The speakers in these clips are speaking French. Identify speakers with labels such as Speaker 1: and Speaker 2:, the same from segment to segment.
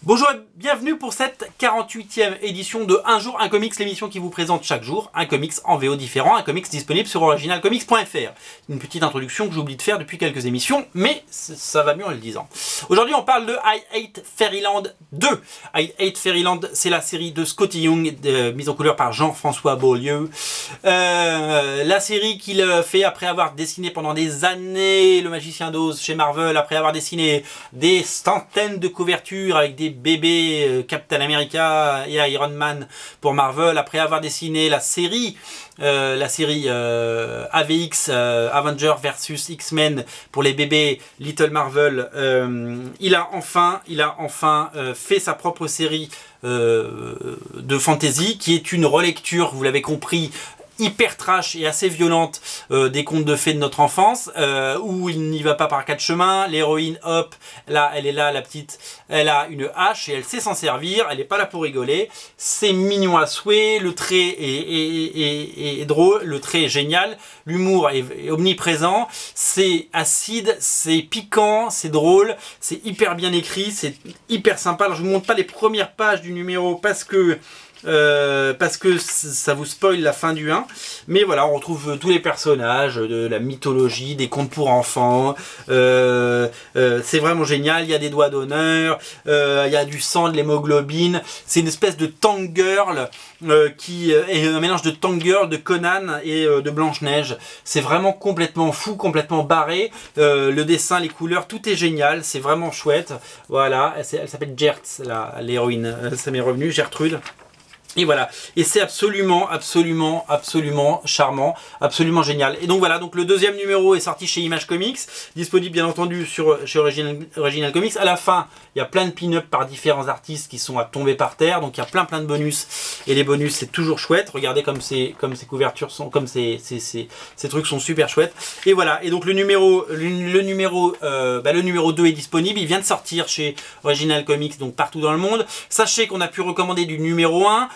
Speaker 1: Bonjour et bienvenue pour cette 48e édition de Un jour un comics, l'émission qui vous présente chaque jour un comics en VO différent, un comics disponible sur originalcomics.fr. Une petite introduction que j'oublie de faire depuis quelques émissions, mais ça va mieux en le disant. Aujourd'hui on parle de I Hate Fairyland 2. I Hate Fairyland, c'est la série de Skottie Young, mise en couleur par Jean-François Beaulieu. La série qu'il fait après avoir dessiné pendant des années Le Magicien d'Oz chez Marvel, après avoir dessiné des centaines de couvertures avec des bébés Captain America et Iron Man pour Marvel, après avoir dessiné la série AVX, Avengers versus X-Men pour les bébés Little Marvel. Il a enfin fait sa propre série de fantasy qui est une relecture, vous l'avez compris, hyper trash et assez violente des contes de fées de notre enfance, où il n'y va pas par quatre chemins. L'héroïne, hop, là, elle est là, la petite, elle a une hache et elle sait s'en servir, elle n'est pas là pour rigoler. C'est mignon à souhait, le trait est drôle, le trait est génial, l'humour est omniprésent, c'est acide, c'est piquant, c'est drôle, c'est hyper bien écrit, c'est hyper sympa. Alors je vous montre pas les premières pages du numéro parce que ça vous spoil la fin du 1, mais voilà, on retrouve tous les personnages de la mythologie, des contes pour enfants. C'est vraiment génial, il y a des doigts d'honneur, il y a du sang, de l'hémoglobine. C'est une espèce de Tank Girl qui est un mélange de Tank Girl, de Conan et de Blanche-Neige. C'est vraiment complètement fou, complètement barré. Le dessin, les couleurs, tout est génial, c'est vraiment chouette. Voilà, elle s'appelle Gertz, l'héroïne, ça m'est revenu, Gertrude. Et voilà, et c'est absolument charmant, absolument génial. Et donc voilà, donc le deuxième numéro est sorti chez Image Comics, disponible bien entendu chez Original Comics. À la fin, il y a plein de pin-up par différents artistes qui sont à tomber par terre, donc il y a plein de bonus. Et les bonus, c'est toujours chouette. Regardez comme ces couvertures sont, comme ces trucs sont super chouettes. Et voilà, et donc le numéro 2 est disponible, il vient de sortir chez Original Comics, donc partout dans le monde. Sachez qu'on a pu recommander du numéro 1.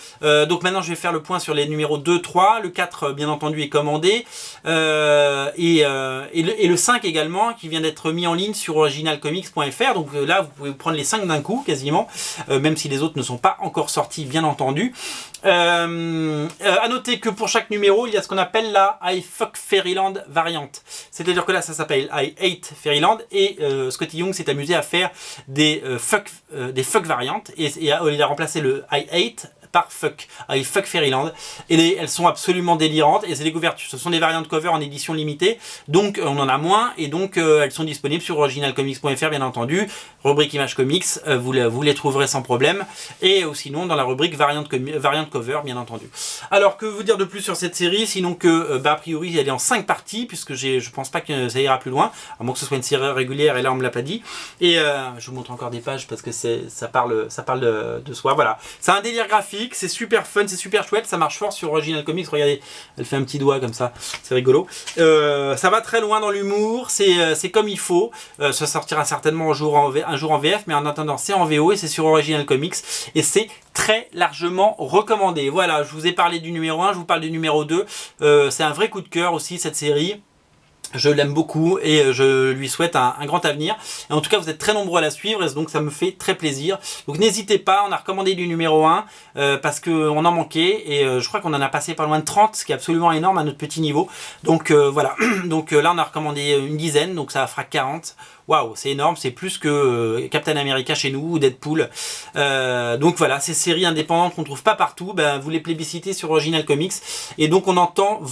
Speaker 1: Donc maintenant je vais faire le point sur les numéros 2, 3, le 4 bien entendu est commandé, et le 5 également qui vient d'être mis en ligne sur originalcomics.fr. Donc là vous pouvez prendre les 5 d'un coup quasiment, même si les autres ne sont pas encore sortis bien entendu. À noter que pour chaque numéro il y a ce qu'on appelle la I Fuck Fairyland variante, c'est à dire que là ça s'appelle I Hate Fairyland, et Skottie Young s'est amusé à faire des fuck variantes, et il a remplacé le I Hate par Fuck, I Fuck Fairyland, et elles sont absolument délirantes, et c'est des couvertures, ce sont des variantes cover en édition limitée, donc on en a moins, et donc elles sont disponibles sur originalcomics.fr bien entendu, rubrique Image Comics, vous les trouverez sans problème, et sinon dans la rubrique variante cover bien entendu. Alors que vous dire de plus sur cette série, sinon que a priori elle est en 5 parties, puisque je pense pas que ça ira plus loin, à moins que ce soit une série régulière, et là on me l'a pas dit, et je vous montre encore des pages parce que ça parle de soi. Voilà, c'est un délire graphique, c'est super fun, c'est super chouette, ça marche fort sur Original Comics. Regardez, elle fait un petit doigt comme ça, c'est rigolo. Ça va très loin dans l'humour, c'est comme il faut. Ça sortira certainement un jour en VF, mais en attendant c'est en VO et c'est sur Original Comics, et c'est très largement recommandé. Voilà, je vous ai parlé du numéro 1, je vous parle du numéro 2. C'est un vrai coup de cœur aussi cette série. Je l'aime beaucoup et je lui souhaite un grand avenir. Et en tout cas, vous êtes très nombreux à la suivre, et donc ça me fait très plaisir. Donc n'hésitez pas, on a recommandé du numéro 1 parce qu'on en manquait, et je crois qu'on en a passé pas loin de 30, ce qui est absolument énorme à notre petit niveau. Donc voilà, donc là on a recommandé une dizaine, donc ça fera 40. Waouh, c'est énorme, c'est plus que Captain America chez nous ou Deadpool. Donc voilà, ces séries indépendantes qu'on trouve pas partout, vous les plébiscitez sur Original Comics, et donc on entend on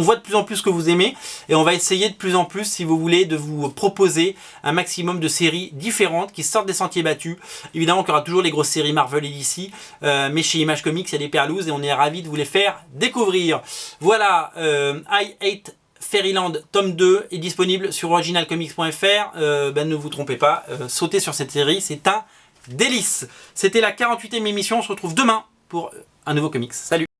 Speaker 1: voit de plus en plus ce que vous aimez, et on va essayer de plus en plus, si vous voulez, de vous proposer un maximum de séries différentes qui sortent des sentiers battus. Évidemment qu'il y aura toujours les grosses séries Marvel et DC, mais chez Image Comics il y a des perlouses et on est ravis de vous les faire découvrir. Voilà, I Hate Fairyland tome 2 est disponible sur originalcomics.fr. Ne vous trompez pas, sautez sur cette série, c'est un délice. C'était la 48e émission, on se retrouve demain pour un nouveau comics. Salut!